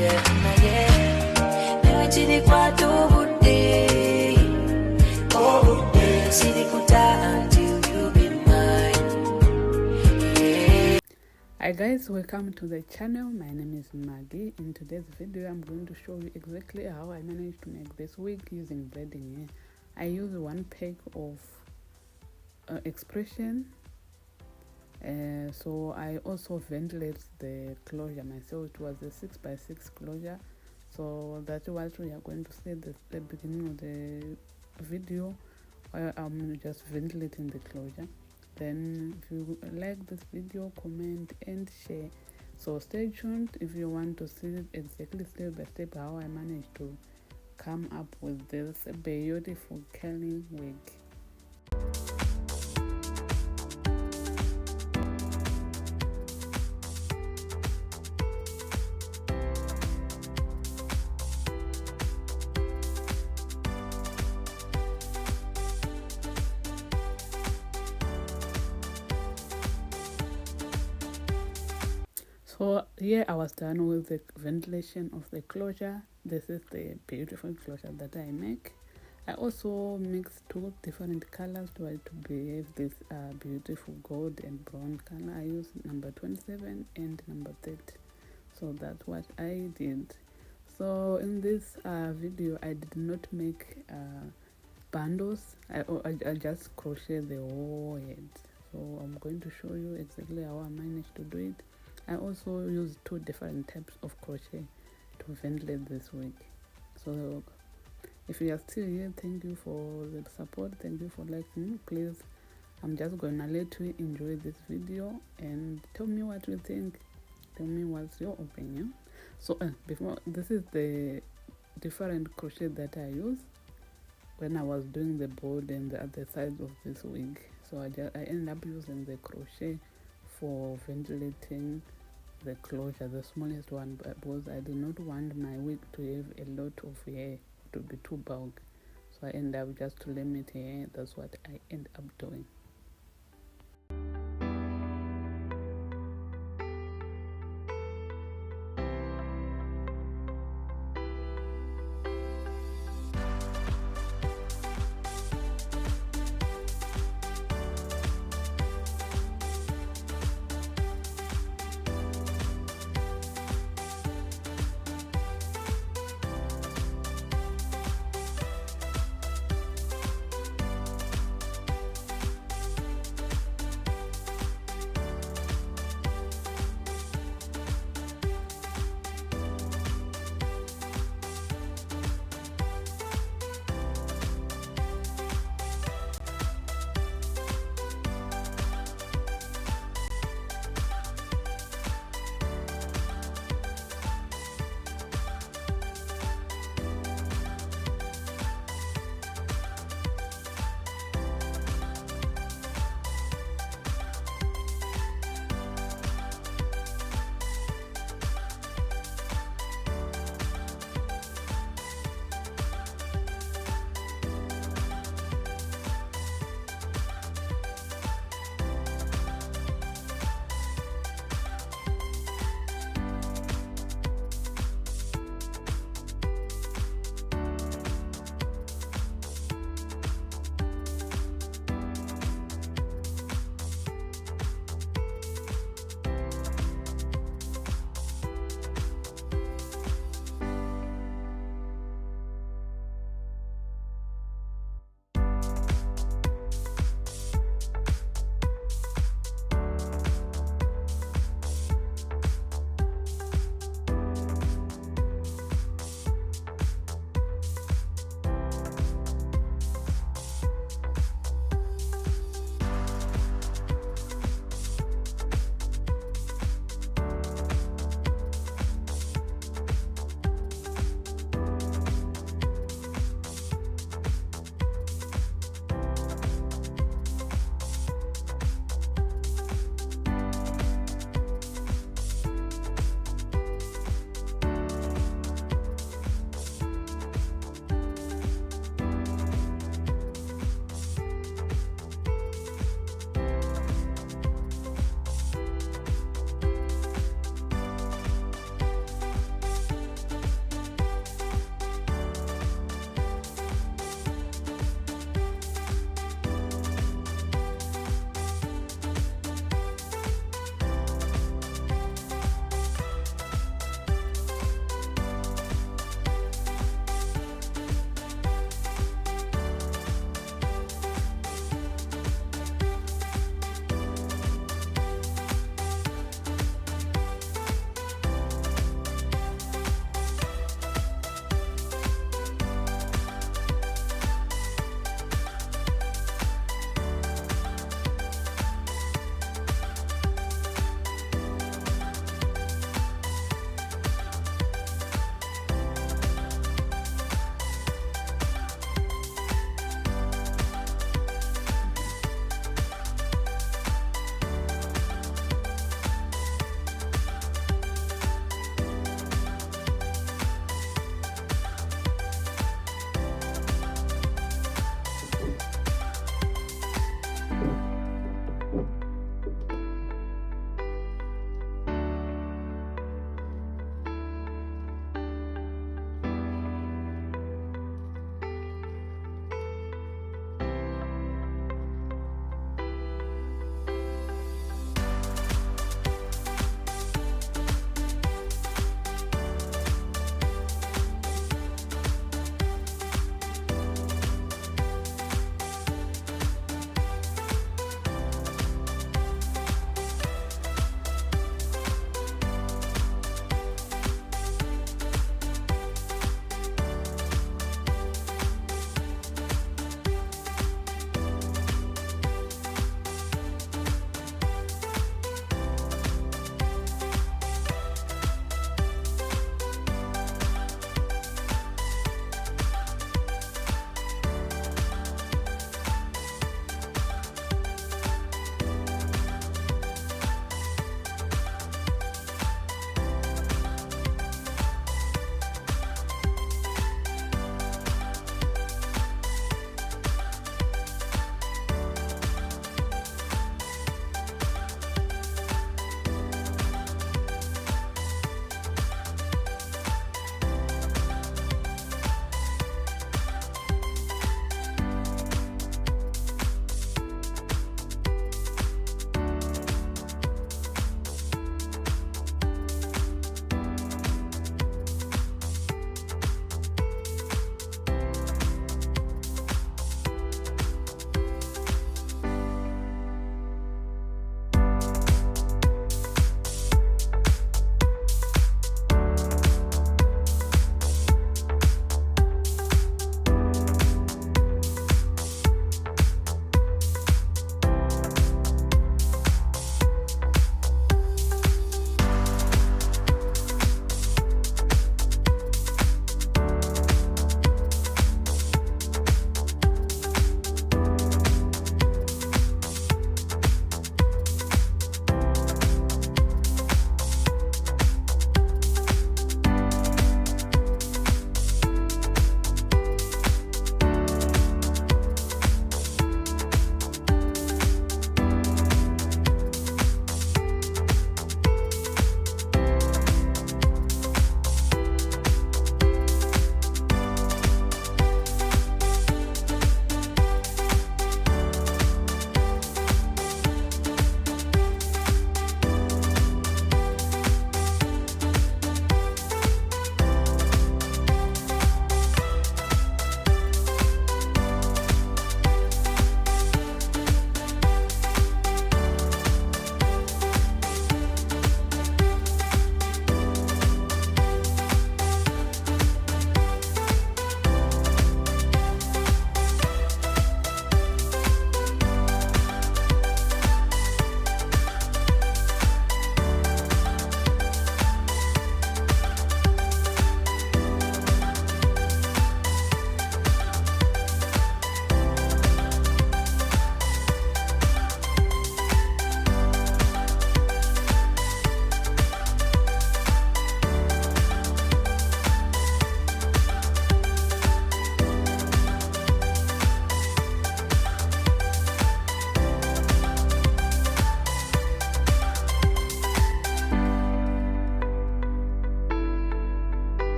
Hi guys, welcome to the channel. My name is Maggie. In today's video I'm going to show you exactly how I managed to make this wig using braiding. I use one pack of expression, so I also ventilate the closure myself. It was a 6x6 closure, so that's what we are going to see at the beginning of the video, where I'm just ventilating the closure. Then if you like this video, comment and share. So stay tuned if you want to see exactly step by step how I managed to come up with this beautiful curling wig. So here I was done with the ventilation of the closure. This is the beautiful closure that I make. I also mixed two different colors to behave this beautiful gold and brown color. I used number 27 and number 30. So that's what I did. So in this video I did not make bundles. I just crochet the whole head. So I'm going to show you exactly how I managed to do it. I also use two different types of crochet to ventilate this wig. So if you are still here, thank you for the support, thank you for liking. Please, I'm just gonna let you enjoy this video and tell me what you think. Tell me what's your opinion. So before, this is the different crochet that I use when I was doing the board and the other side of this wig. So I ended up using the crochet for ventilating the closure, the smallest one, because I do not want my wig to have a lot of hair, to be too bulky. So I end up just to limit hair. That's what I end up doing.